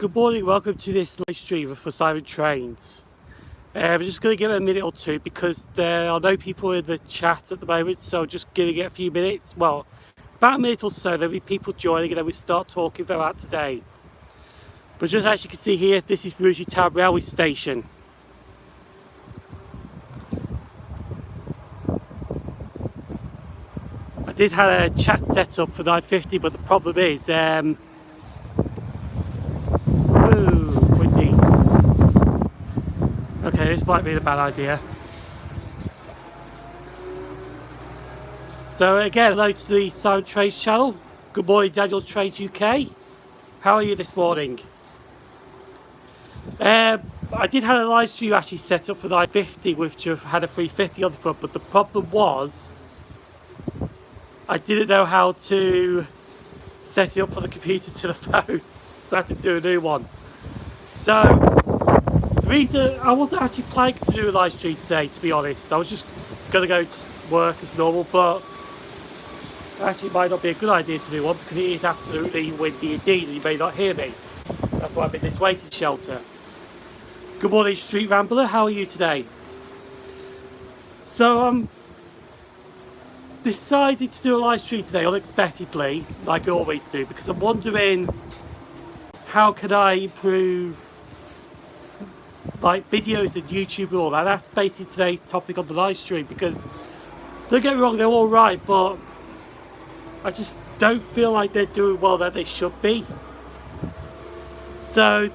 Good morning, welcome to this live stream for Simon Trains. We're just going to give it a minute or two because there are no people in the chat at the moment, so just giving it a few minutes. Well, about a minute or so, there'll be people joining and then we start talking about today. But just as you can see here, this is Rugeley Town Railway Station. I did have a chat set up for 9:50, but the problem is, windy. Okay, this might be a bad idea. So again, hello to the Simon Trains channel. Good morning, Daniel Trains UK. How are you this morning? I did have a live stream actually set up for 9:50, which had a 350 on the front, but the problem was I didn't know how to set it up for the computer to the phone, so I had to do a new one. So the reason I wasn't actually planning to do a live stream today, to be honest. I was just going to go to work as normal, but actually it might not be a good idea to do one because it is absolutely windy indeed and you may not hear me. That's why I'm in this waiting shelter. Good morning, Street Rambler. How are you today? So decided to do a live stream today unexpectedly, like I always do, because I'm wondering how can I improve like videos and YouTube and all that. That's basically today's topic on the live stream, because don't get me wrong, they're all right, but I just don't feel like they're doing well that they should be. So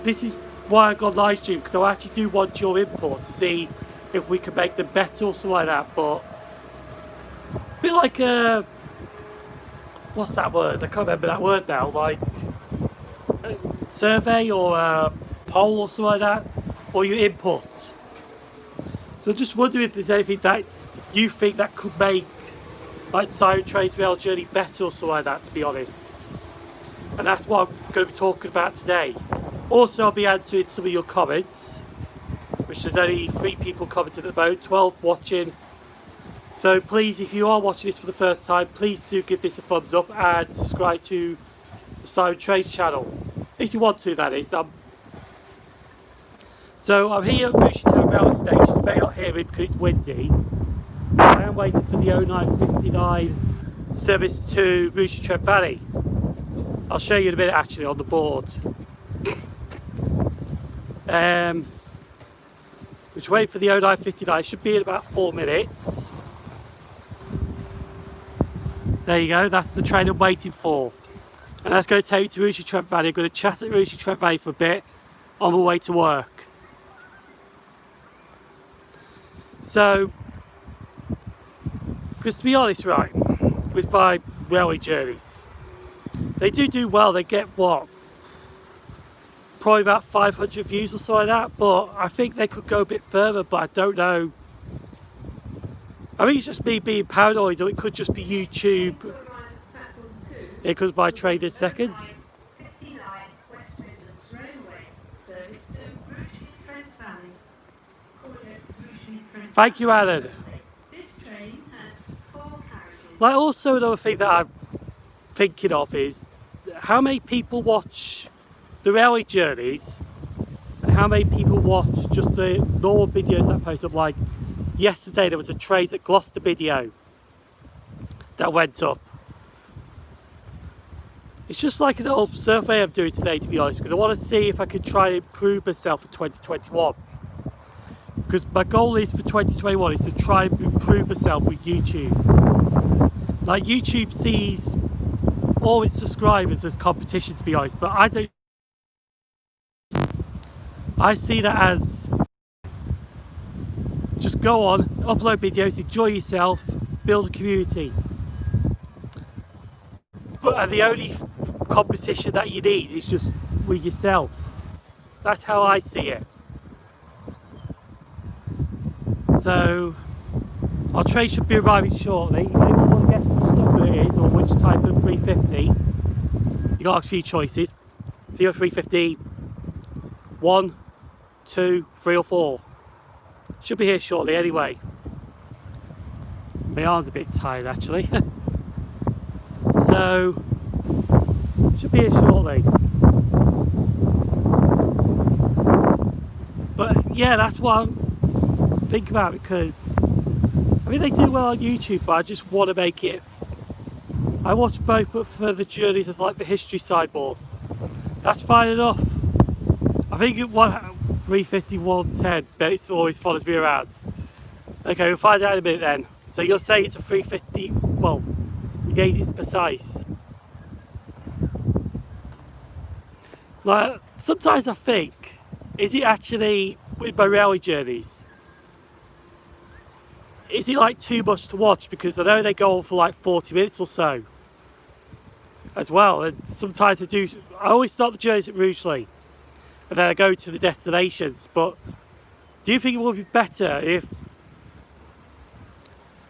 this is why I got live stream, because I actually do want your input to see if we can make them better or something like that. But a bit like a, what's that word? I can't remember that word now. Like a survey or a poll or something like that, or your input. So I'm just wondering if there's anything that you think that could make like Simon Trains Rail Journey better or something like that, to be honest. And that's what I'm going to be talking about today. Also, I'll be answering some of your comments, which there's only 3 people commenting at the moment, 12 watching. So please, if you are watching this for the first time, please do give this a thumbs up and subscribe to the Simon Trains channel. If you want to, that is. So I'm here at Rugeley Town Railway Station. You may not hear me because it's windy. I am waiting for the 0959 service to Rugeley Trent Valley. I'll show you in a minute actually on the board. Which wait for the 0959, should be in about 4 minutes. There you go, that's the train I'm waiting for. And that's going to take me to Rugeley Trent Valley. I'm going to chat at Rugeley Trent Valley for a bit on my way to work. So, because to be honest, right, with my railway journeys, they do well. They get what? Probably about 500 views or so like that, but I think they could go a bit further, but I don't know. I think it's just me being paranoid, or it could just be YouTube. It could by train in seconds. Thank you, Alan. Like, also another thing that I'm thinking of is how many people watch the railway journeys and how many people watch just the normal videos that I post up. Like yesterday there was a Trains at Gloucester video that went up. It's just like an old survey I'm doing today, to be honest, because I want to see if I can try and improve myself for 2021. Because my goal is for 2021 is to try and improve myself with YouTube. Like YouTube sees all its subscribers as competition, to be honest, but I don't. I see that as just go on, upload videos, enjoy yourself, build a community. But the only competition that you need is just with yourself. That's how I see it. So our train should be arriving shortly. If anyone want to guess which number it is or which type of 350, you got a few choices. 0350, 1, 2, 3 or 4. Should be here shortly anyway. My arm's a bit tired actually. So should be here shortly. But yeah, that's what I'm thinking about, because I mean they do well on YouTube, but I just want to make it. I watch both, but for the journeys as like the history side more. That's fine enough. I think it was 350, 110, but it always follows me around. Okay, we'll find out in a minute then. So you'll say it's a 350, well, again it's precise. Like, sometimes I think, is it actually, with my railway journeys, is it like too much to watch? Because I know they go on for like 40 minutes or so as well, and sometimes I always start the journeys at Rugeley and then I go to the destinations. But do you think it would be better if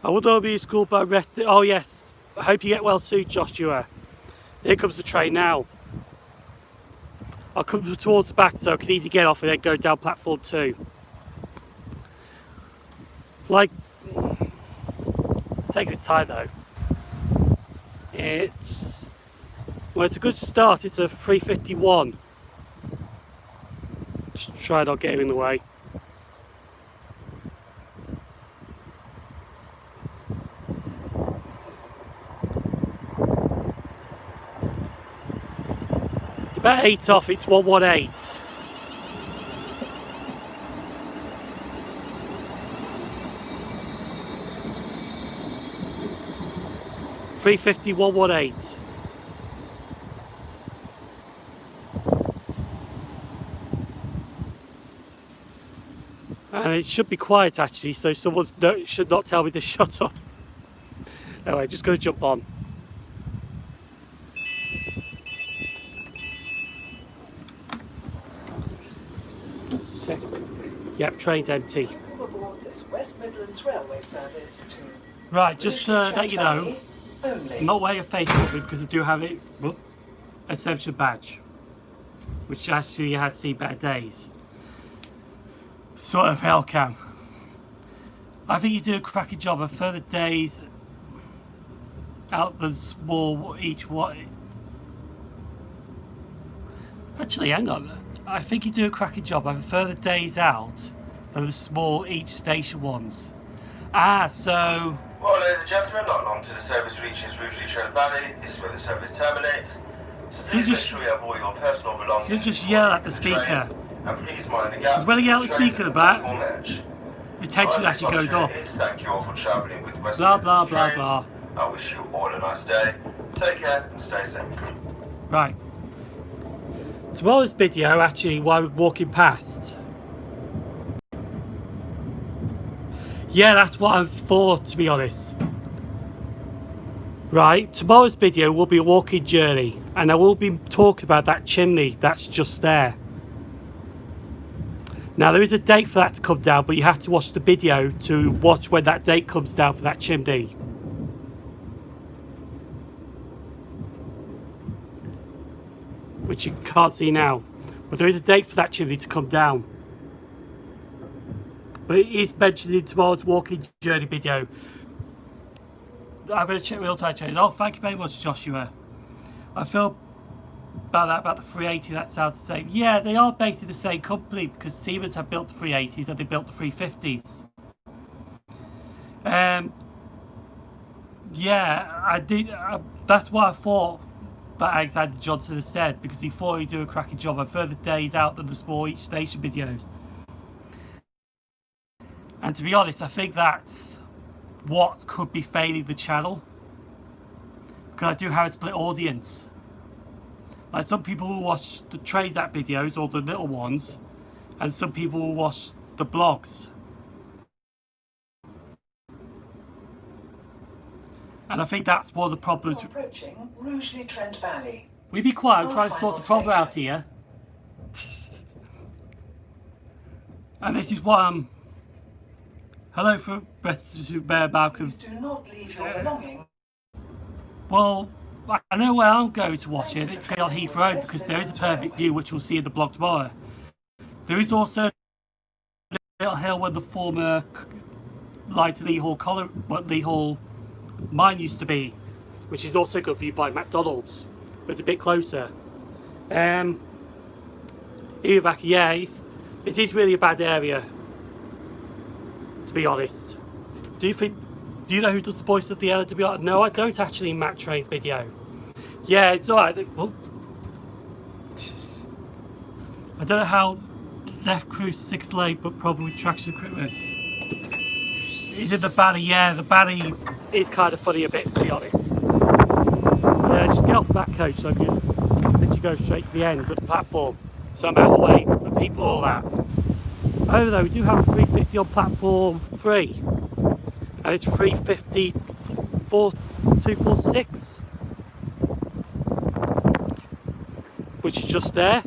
I would not be in school but rested? Oh yes, I hope you get well soon, Joshua. Here comes the train now. I'll come towards the back so I can easily get off and then go down platform 2. Like, it's taking its time though. Well, it's a good start. It's a 351. Just try not getting in the way. About 8 off, it's 118. $350, 118. And it should be quiet actually, so someone should not tell me to shut up. Anyway, just going to jump on. Check. Yep, train's empty. Right, just to let you know, I'm not wearing a face covering because I do have it, Ascension badge, which actually has seen better days. Sort of Hellcam. I think you do a cracking job of further days out than small each one. Actually, hang on. I think you do a cracking job of further days out than the small each station ones. Ah, so. Well, ladies and gentlemen, not long till the service reaches Rugeley Trent Valley. This is where the service terminates. So please make sure you have all your personal belongings. So just yell at the speaker. And please mind the gap. Because when you yell at the speaker in the back, the tension actually goes up. Thank you all for travelling with West blah blah blah blah. I wish you all a nice day. Take care and stay safe. Right. Tomorrow's video, actually, while we're walking past. Yeah, that's what I thought, to be honest. Right, tomorrow's video will be a walking journey, and I will be talking about that chimney that's just there. Now, there is a date for that to come down, but you have to watch the video to watch when that date comes down for that chimney. Which you can't see now. But there is a date for that chimney to come down. But it is mentioned in tomorrow's walking journey video. I'm going to check real-time change. Oh, thank you very much, Joshua. I feel about that, about the 380, that sounds the same. Yeah, they are basically the same company because Siemens have built the 380s and they built the 350s. Yeah, I did. That's what I thought that Alexander Johnson has said, because he thought he'd do a cracking job on further days out than the small each station videos. And to be honest, I think that's what could be failing the channel, because I do have a split audience. Like, some people will watch the Trains App videos, or the little ones, and some people will watch the blogs. And I think that's one of the problems. Approaching Rugeley Trent Valley. Will you be quiet? I'm trying to sort the problem out here. And this is what I'm. Hello from Breast Bear Malcolm. Please do not leave your belongings. Well, I know where I'm going to watch it. It's going on Heath Road, because there is a perfect view, which we'll see in the blog tomorrow. There is also a little hill where the former Lee Hall mine used to be, which is also a good view by McDonald's, but it's a bit closer. Here back, yeah, It is really a bad area, to be honest. Do you know who does the voice of the Ella, to be honest? No, I don't actually in Matt Train's video. Yeah, it's alright. Well, I don't know how left cruise 6 lane, but probably with traction equipment. He's in the baddie, yeah, the baddie is kind of funny a bit, to be honest. Yeah, just get off the back coach so I can let you go straight to the end of the platform. So I'm out of the way of people, all that. Oh no, we do have a 350 on platform 3. And it's 350 246. Which is just there.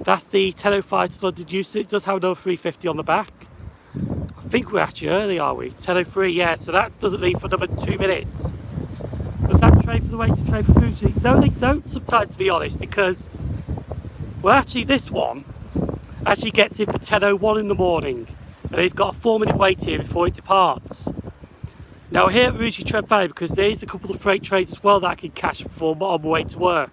That's the 1005 to London Euston. It does have another 350 on the back. I think we're actually early, are we? 10:03, yeah, so that doesn't leave for another 2 minutes. Does that trade for the way to trade for Fuji? No, they don't sometimes, to be honest, because, well, actually, this one actually gets in for 10:01 in the morning, and it's got a 4-minute wait here before it departs. Now, here at Rugeley Trent Valley, because there is a couple of freight trains as well that I can catch before I'm on my way to work.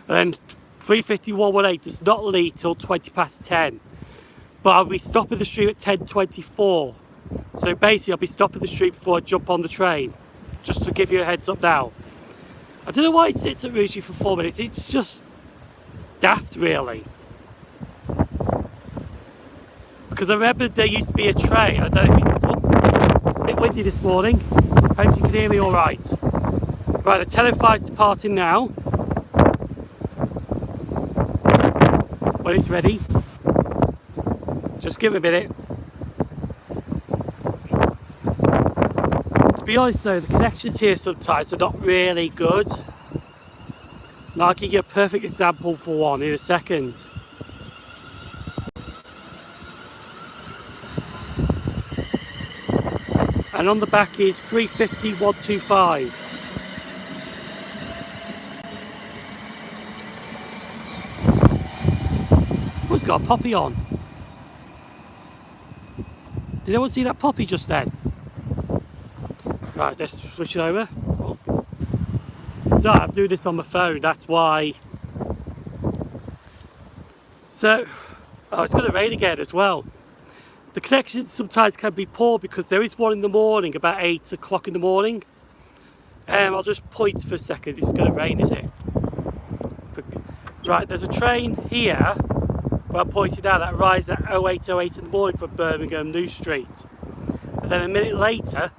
And then 350-118 does not leave till 20 past 10. But I'll be stopping the stream at 10:24. So basically I'll be stopping the stream before I jump on the train. Just to give you a heads up now. I don't know why it sits at Rugeley for 4 minutes. It's just daft, really. Because I remember there used to be a train. I don't know if it's a bit windy this morning. Hope you can hear me alright. Right, the 10:05 is departing now. When it's ready. Just give it a minute. To be honest though, the connections here sometimes are not really good. Now I'll give you a perfect example for one in a second. And on the back is 350-125. Who's got a poppy on? Did anyone see that poppy just then? Right, let's switch it over. So I'm doing this on my phone, that's why. So, oh, it's going to rain again as well. The connections sometimes can be poor because there is one in the morning, about 8 o'clock in the morning. I'll just point for a second, it's going to rain, is it? Right, there's a train here. Well, I pointed out that arrives at 08:08 in the morning from Birmingham New Street. And then a minute later,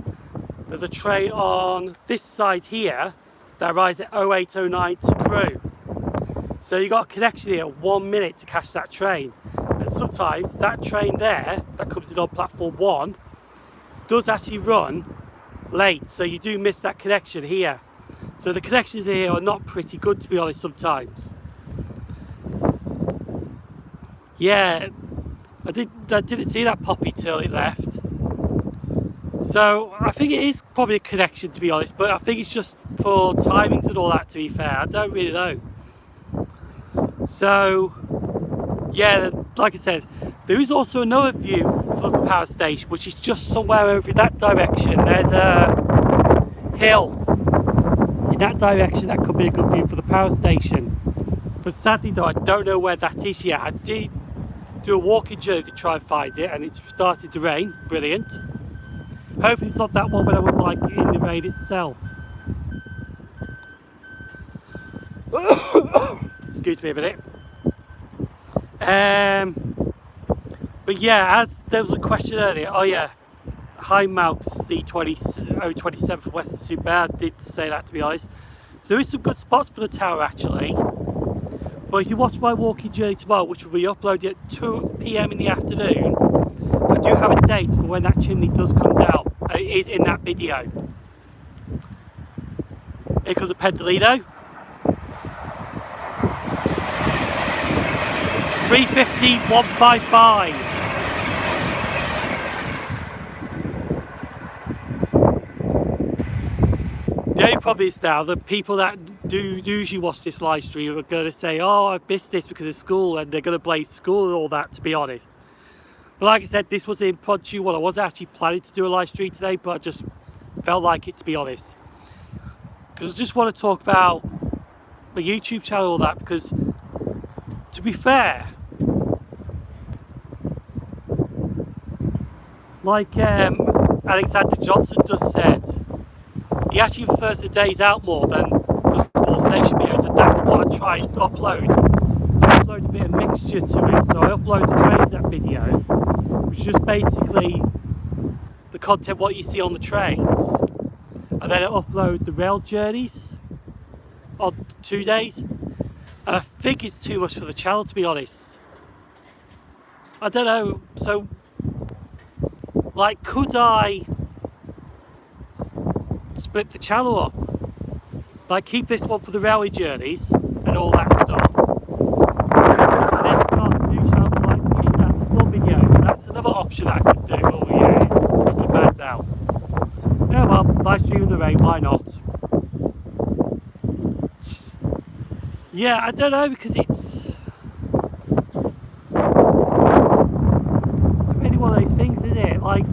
there's a train on this side here that arrives at 08:09 to Crewe. So you've got a connection here at 1 minute to catch that train. And sometimes that train there, that comes in on platform 1, does actually run late. So you do miss that connection here. So the connections here are not pretty good, to be honest, sometimes. Yeah, I didn't see that poppy till it left. So I think it is probably a connection, to be honest, but I think it's just for timings and all that, to be fair. I don't really know. So yeah, like I said, there is also another view from the power station, which is just somewhere over in that direction. There's a hill in that direction that could be a good view for the power station. But sadly though, I don't know where that is yet. I did do a walking journey to try and find it, and it started to rain. Brilliant. Hopefully it's not that one when I was like in the rain itself. Excuse me a minute. But yeah, as there was a question earlier, oh yeah, hi Malks C027 from Western Super, I did say that, to be honest. So there is some good spots for the tower actually. But if you watch my walking journey tomorrow, which will be uploaded at 2 PM in the afternoon, I do have a date for when that chimney does come down. And it is in that video. Here comes a Pendolino. 350-155. The only problem is now, the people that do usually watch this live stream are going to say, oh, I've missed this because of school, and they're going to blame school and all that, to be honest. But like I said, this was in Prod 1. I wasn't actually planning to do a live stream today, but I just felt like it, to be honest. Because I just want to talk about my YouTube channel and all that, because to be fair, like Alexander Johnson just said, he actually prefers the days out more than the small station videos, and that's what I try to upload. I upload a bit of mixture to it, so I upload the trains that video, which is just basically the content what you see on the trains, and then I upload the rail journeys on 2 days, and I think it's too much for the channel, to be honest. I don't know, so like, could I split the channel up? Like, keep this one for the railway journeys and all that stuff, and then start a new channel for like the trees out the small videos. That's another option I could do. Oh yeah, it's pretty bad now. Yeah, well, live stream in the rain, why not? Yeah, I don't know, because it's really one of those things, isn't it? Like,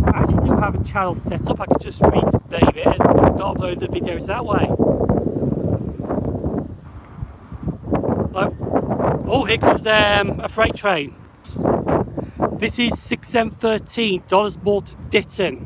I actually do have a channel set up. I could just rename it and start uploading the videos that way. Like, oh, here comes a freight train. This is 6713 Donnersmore to Ditton.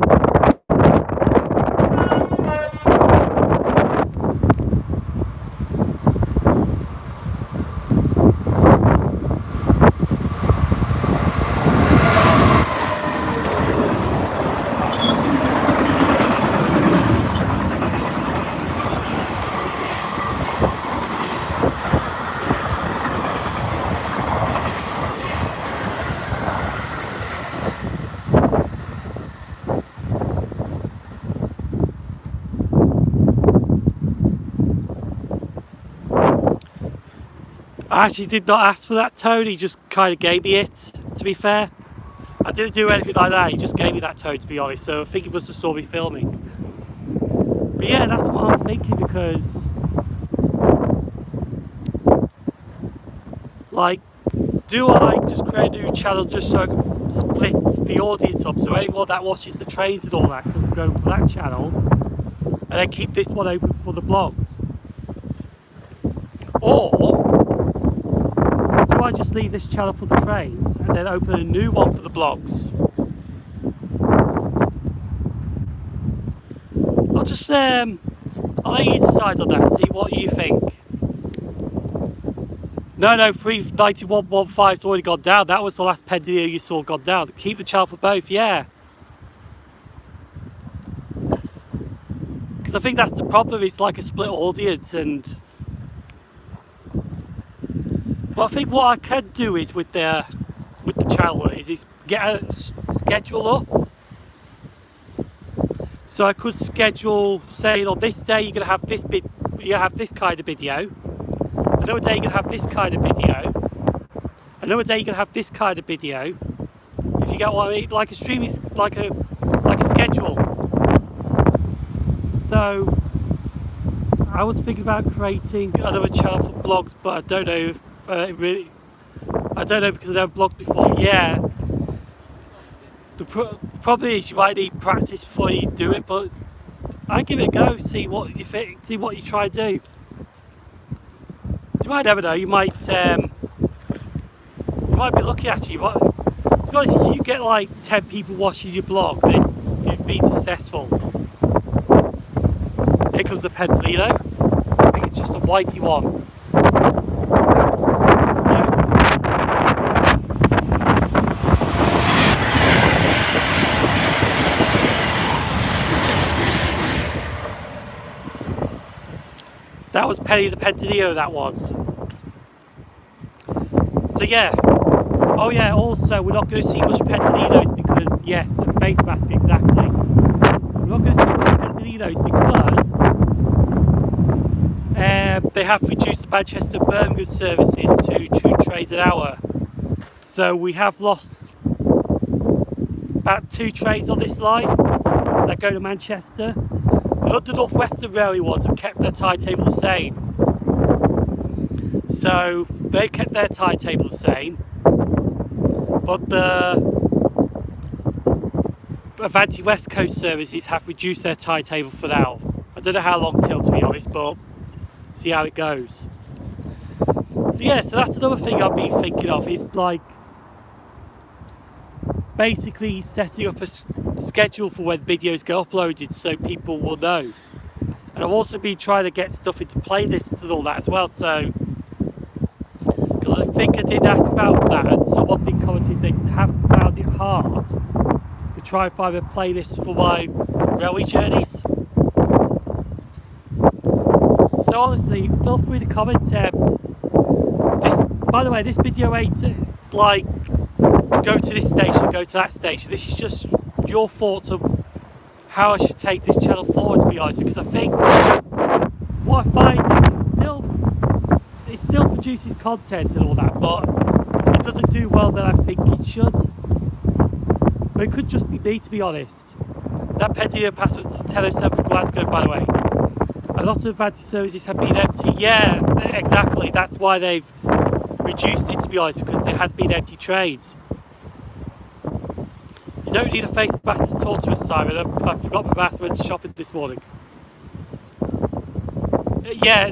I actually did not ask for that tone, he just kind of gave me it, to be fair. I didn't do anything like that, he just gave me that tone, to be honest, so I think he must have saw me filming. But yeah, that's what I'm thinking, because like, do I just create a new channel just so I can split the audience up, so anyone that watches the trains and all that can go for that channel, and then keep this one open for the vlogs? Or do I just leave this channel for the trains and then open a new one for the blogs? I'll let you decide on that, see what you think. No, 391.15's already gone down. That was the last pen video you saw gone down. Keep the channel for both, yeah. Because I think that's the problem, it's like a split audience, and but I think what I can do is with the channel is get a schedule up. So I could schedule, say on this day you're gonna have this bit, you have this kind of video. Another day you're gonna have this kind of video. Another day you're gonna have this kind of video. If you get what I mean, like a streaming, like a schedule. So I was thinking about creating another channel for blogs, but I don't know if I don't know, because I never blogged before. Yeah, the problem is you might need practice before you do it, but I give it a go, see what you think, see what you try to do. You might never know, you might be lucky actually. But to be honest, if you get like 10 people watching your blog, then you've been successful. Here comes the Pentalino. I think it's just a whitey one. That was Penny the Pentalino, that was. So yeah. Oh yeah, also we're not going to see much Pentalinos because, yes, a face mask, exactly. We're not going to see much Pentalinos because they have reduced the Manchester-Birmingham services to 2 trains an hour. So we have lost about 2 trains on this line that go to Manchester. The London North Western Railway ones have kept their timetable the same. So they kept their timetable the same, but the Avanti West Coast services have reduced their timetable for now. I don't know how long till, to be honest, but see how it goes. So yeah, so that's another thing I've been thinking of, is like basically setting up a schedule for when videos get uploaded so people will know. And I've also been trying to get stuff into playlists and all that as well, so because I think I did ask about that and someone did comment they have found it hard to try and find a playlist for my railway journeys. So honestly, feel free to comment. This, by the way, this video ain't like go to this station, go to that station. This is just your thoughts of how I should take this channel forward, to be honest, because I think what I find is it still produces content and all that, but it doesn't do well that I think it should. But it could just be me, to be honest. That Pendio pass was 10:07 from Glasgow, by the way. A lot of anti-services have been empty. Yeah, exactly. That's why they've reduced it, to be honest, because there has been empty trains. You don't need a face mask to talk to us, Simon. I forgot my mask, went shopping this morning. Yeah,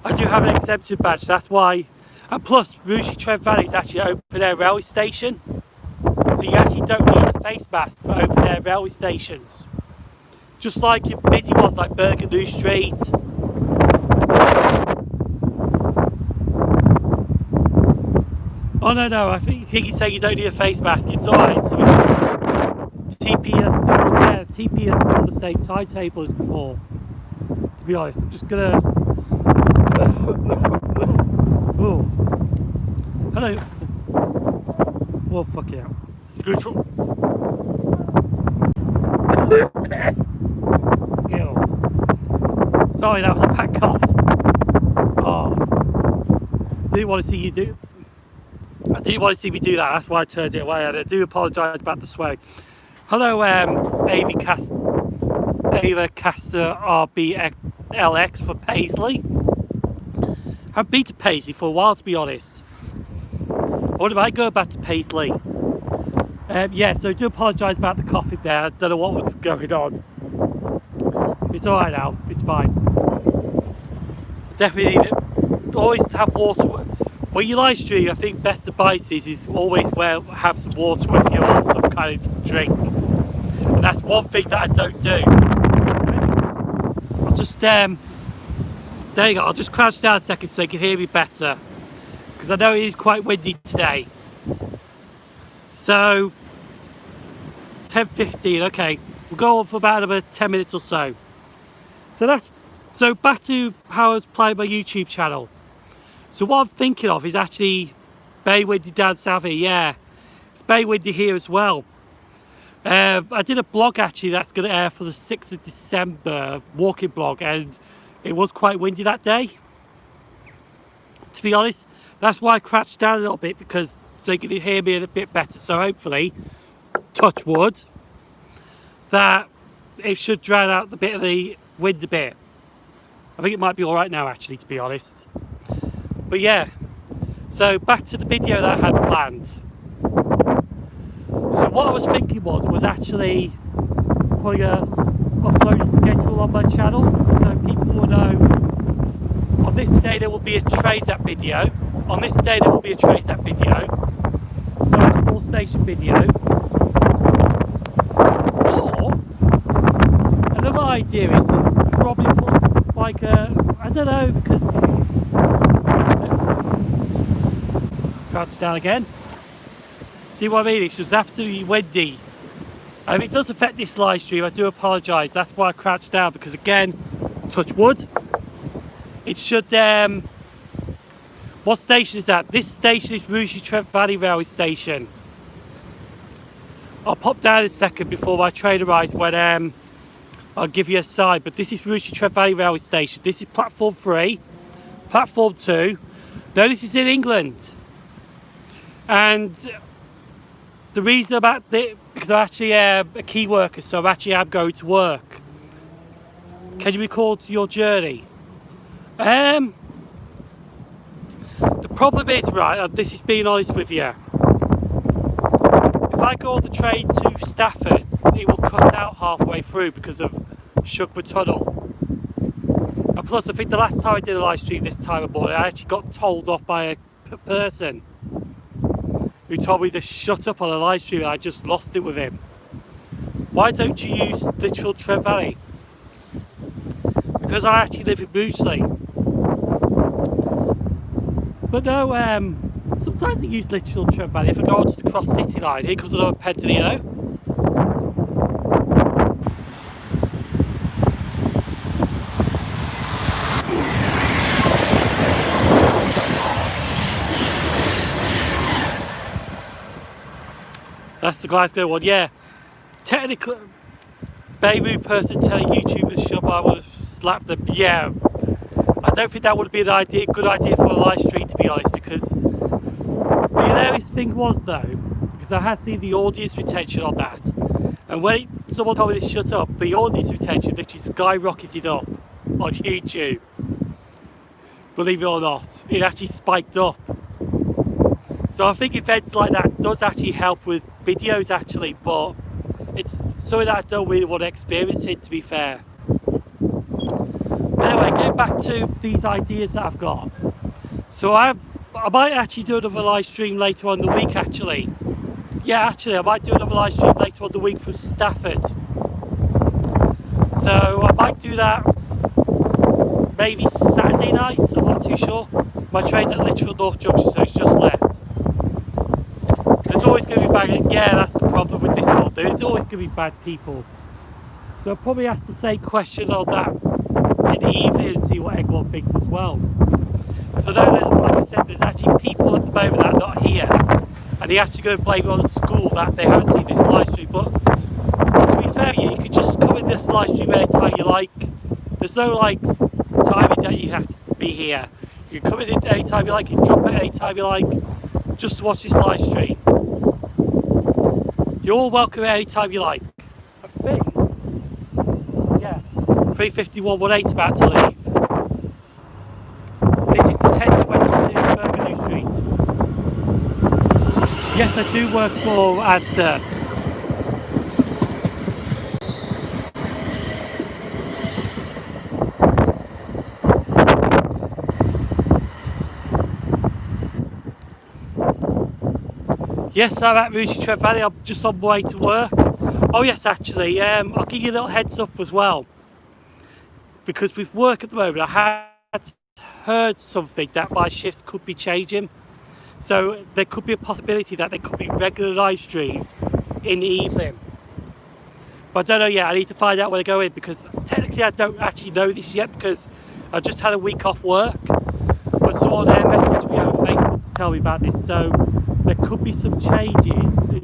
I do have an exemption badge, that's why. And plus, Rugeley Trent Valley is actually an open air railway station. So you actually don't need a face mask for open air railway stations. Just like your busy ones like Bergenoo Street. Oh no, I think you say you don't need a face mask, it's alright. So TP are still the same timetable as before. To be honest, I'm just gonna... Oh. Hello. Well, fuck it out. Screw. Sorry, that was a bad cough. Oh. Didn't want to see you do... I didn't want to see me do that, that's why I turned it away, and I do apologise about the swearing. Hello, Ava Caster RBLX for Paisley. I haven't been to Paisley for a while, to be honest. Or do I go back to Paisley? Yeah, so I do apologise about the coughing there. I don't know what was going on. It's alright now, it's fine. Definitely need it. Always have water. When you live stream, I think best advice is always have some water with you or some kind of drink. And that's one thing that I don't do. I'll just, there you go, I'll just crouch down a second so you can hear me better. Because I know it is quite windy today. So, 10:15, okay. We'll go on for about another 10 minutes or so. So back to how I was playing my YouTube channel. So what I'm thinking of is actually very windy down south here, yeah. It's very windy here as well. I did a blog actually that's going to air for the 6th of December, walking blog, and it was quite windy that day. To be honest, that's why I crouched down a little bit, because so you can hear me a bit better. So hopefully, touch wood, that it should drown out the bit of the wind a bit. I think it might be alright now actually, to be honest. But yeah, so back to the video that I had planned. So what I was thinking was actually putting a uploading schedule on my channel, so people will know on this day there will be a trades app video, on this day there will be a trades app video, so a small station video. Or another idea is probably put like a, I don't know, because crouch down again. See what I mean? It's just absolutely windy. And if it does affect this live stream, I do apologise. That's why I crouched down, because again, touch wood. It should, what station is that? This station is Rugeley Trent Valley Railway Station. I'll pop down in a second before my train arrives when I'll give you a sign. But this is Rugeley Trent Valley Railway Station. This is platform 3, platform 2. No, this is in England. And the reason about it, because I'm actually a key worker, so I'm going to work. Can you record your journey? The problem is, right, this is being honest with you. If I go on the train to Stafford, it will cut out halfway through because of Shugborough Tunnel. And plus, I think the last time I did a live stream this time of morning, I actually got told off by a person. who told me to shut up on a live stream and I just lost it with him. Why don't you use Litchfield Trent Valley? Because I actually live in Rugeley. But no, sometimes I use Litchfield Trent Valley if I go onto the Cross City line. Here comes another Pedalino. That's the Glasgow one, yeah. Technically, Beirut person telling YouTubers shut up, I would have slapped them. Yeah, I don't think that would be a good idea for a live stream, to be honest, because the hilarious thing was though, because I had seen the audience retention on that, and when someone told me to shut up, the audience retention literally skyrocketed up on YouTube. Believe it or not, it actually spiked up. So I think events like that does actually help with videos actually, but it's something that I don't really want to experience it, to be fair. Anyway, getting back to these ideas that I've got. So I might actually do another live stream later on in the week actually. Yeah, actually I might do another live stream later on in the week from Stafford. So I might do that maybe Saturday night, I'm not too sure. My train's at Litchfield North Junction, so it's just left. There's always going to be bad, yeah, that's the problem with this world. There's always going to be bad people. So I'll probably ask the same question on that in the evening and see what everyone thinks as well. So I know that, like I said, there's actually people at the moment that are not here, and they actually go and blame it on the school that they haven't seen this live stream. But to be fair, you can just come in this live stream anytime you like. There's no like timing that you have to be here. You can come in anytime you like, you can drop it anytime you like, just to watch this live stream. You're all welcome anytime you like. I think, yeah, 35118 about to leave. This is the 1022 Burgundy Street. Yes, I do work for Asda. Yes, I'm at Rugeley Trent Valley. I'm just on my way to work. Oh yes, actually, I'll give you a little heads up as well. Because with work at the moment, I had heard something that my shifts could be changing. So there could be a possibility that there could be regular live streams in the evening. But I don't know yet. I need to find out when I go in, because technically I don't actually know this yet, because I just had a week off work. But someone there messaged me over Facebook to tell me about this. So there could be some changes in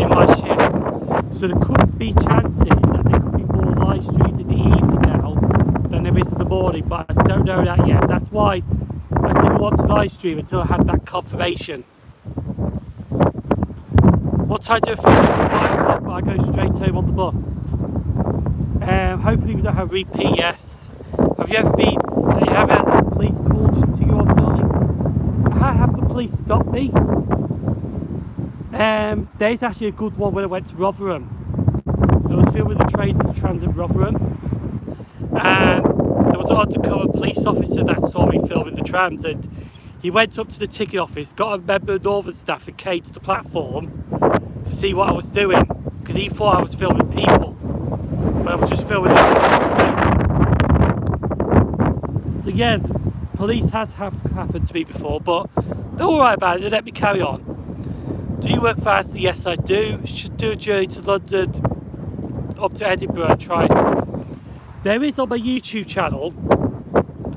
my shifts. So there could be chances that there could be more live streams in the evening now than there is in the morning, but I don't know that yet. That's why I didn't want to live stream until I had that confirmation. What time do I finish at 5 o'clock, but I go straight home on the bus? Hopefully we don't have repeat, yes. Have you ever had the police called to you on filming? How have the police stopped me? There's actually a good one when I went to Rotherham. So I was filming the trains and the trams at Rotherham, and there was an undercover police officer that saw me filming the trams, and he went up to the ticket office, got a member of Northern staff and came to the platform to see what I was doing, because he thought I was filming people, but I was just filming the train. So yeah, police has happened to me before, but they're alright about it, they let me carry on. Do you work for Asda? Yes, I do. Should do a journey to London, up to Edinburgh and try. There is on my YouTube channel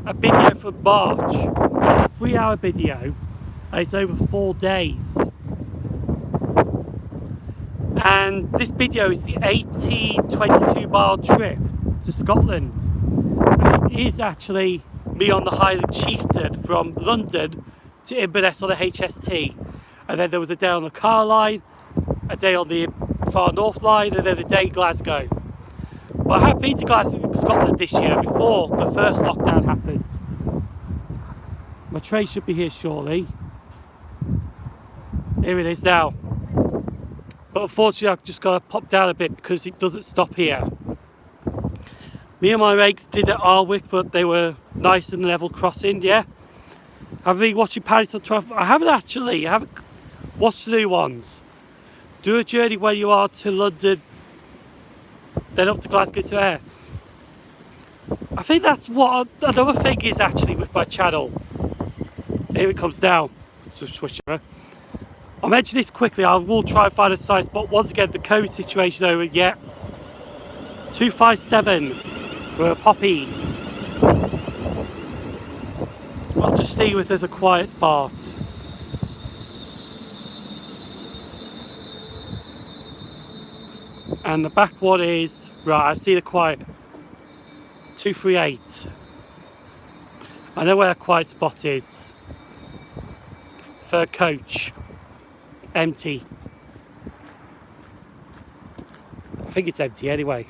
a video from March. It's a 3-hour video and it's over 4 days. And this video is the 1822-mile trip to Scotland. And it is actually me on the Highland Chieftain from London to Inverness on the HST. And then there was a day on the Car line, a day on the Far North line, and then a day in Glasgow. But I have been to Glasgow, Scotland this year before the first lockdown happened. My train should be here shortly. Here it is now. But unfortunately I've just got to pop down a bit because it doesn't stop here. Me and my mates did at Arwick, but they were nice and level crossing, yeah. I've been watching Paddington 12. I haven't actually. I haven't watched the new ones. Do a journey where you are to London, then up to Glasgow to Ayr. I think that's what another thing is actually with my channel. Here it comes down. So switch over. I'll mention this quickly. I will try and find a site spot. Once again, the COVID situation over yet. 257 for a Poppy. I'll just see if there's a quiet spot. And the back one is, right, I've seen a quiet. 238. I know where a quiet spot is. Third coach. Empty. I think it's empty anyway.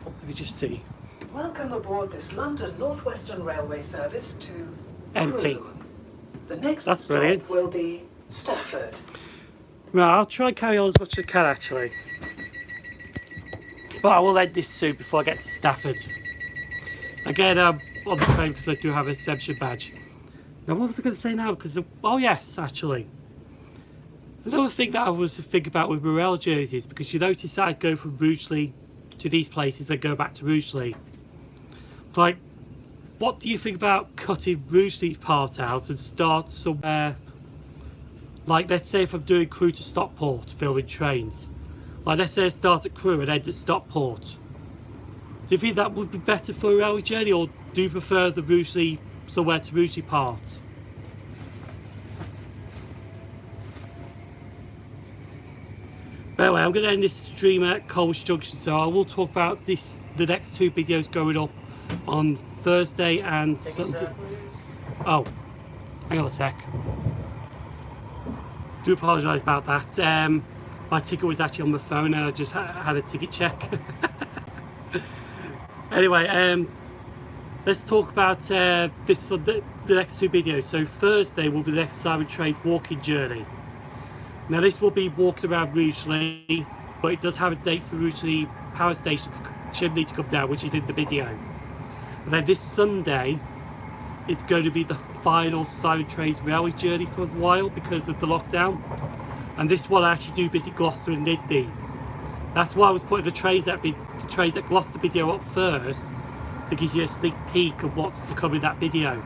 Let me just see. Welcome aboard this London North Western Railway service to Empty. Crewe. The next That's stop brilliant. will be Stafford. Right, I'll try and carry on as much as I can actually. But I will end this soon before I get to Stafford. Again, I'm on the train because I do have a exemption badge. Now, what was I going to say now? Because oh yes, actually. Another thing that I was thinking about with Morel jerseys, because you notice that I go from Rugeley to these places and go back to Rugeley. Like, what do you think about cutting Rugeley's part out and start somewhere? Like, let's say if I'm doing Crewe to Stockport, filming trains. Like, let's say I start at Crewe and end at Stockport. Do you think that would be better for a railway journey, or do you prefer the Rugeley, somewhere to Rugeley part? But anyway, I'm going to end this stream at Colwich Junction, so I will talk about the next two videos going up on Thursday and Sunday. Oh, hang on a sec. Do apologise about that. My ticket was actually on my phone and I just had a ticket check. Anyway, let's talk about the next two videos. So Thursday will be the next Simon Trey's walking journey. Now this will be walking around Rugeley, but it does have a date for Rugeley Power Station chimney to come down, which is in the video. And then this Sunday is going to be the final Simon Trey's railway journey for a while because of the lockdown. And this one I actually do visit Gloucester and Lydney. That's why I was putting the trains at Gloucester video up first, to give you a sneak peek of what's to come in that video.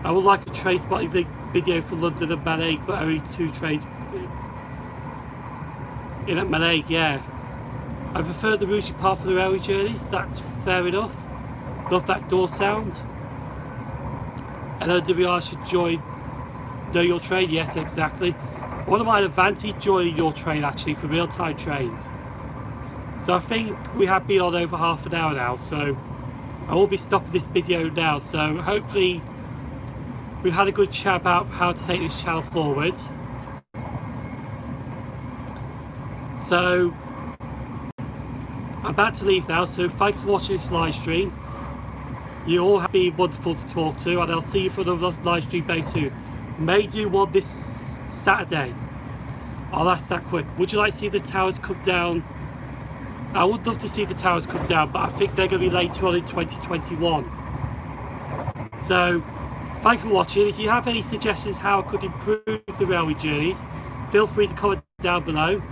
I would like a train spotting video for London and Mallaig, but only 2 trains in at Mallaig, yeah. I prefer the Rugeley part for the railway journeys, that's fair enough. Love that door sound. And OWR should join Know Your Train, yes, exactly. One of my advantage joining Your Train actually for real-time trains. So I think we have been on over half an hour now, so I will be stopping this video now. So hopefully we've had a good chat about how to take this channel forward. So I'm about to leave now, so thanks for watching this live stream. You all have been wonderful to talk to, and I'll see you for another live stream very soon. May do one this Saturday. I'll ask that quick. Would you like to see the towers come down? I would love to see the towers come down, but I think they're going to be later on in 2021. So, thank you for watching. If you have any suggestions how I could improve the railway journeys, feel free to comment down below.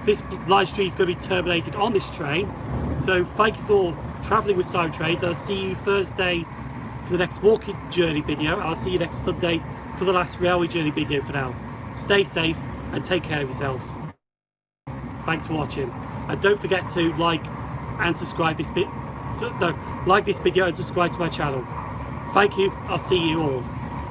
This live stream is going to be terminated on this train. So, thank you for travelling with Simon Trains. I'll see you Thursday for the next walking journey video. I'll see you next Sunday for the last railway journey video for now. Stay safe and take care of yourselves. Thanks for watching. And don't forget to like and subscribe like this video and subscribe to my channel. Thank you. I'll see you all.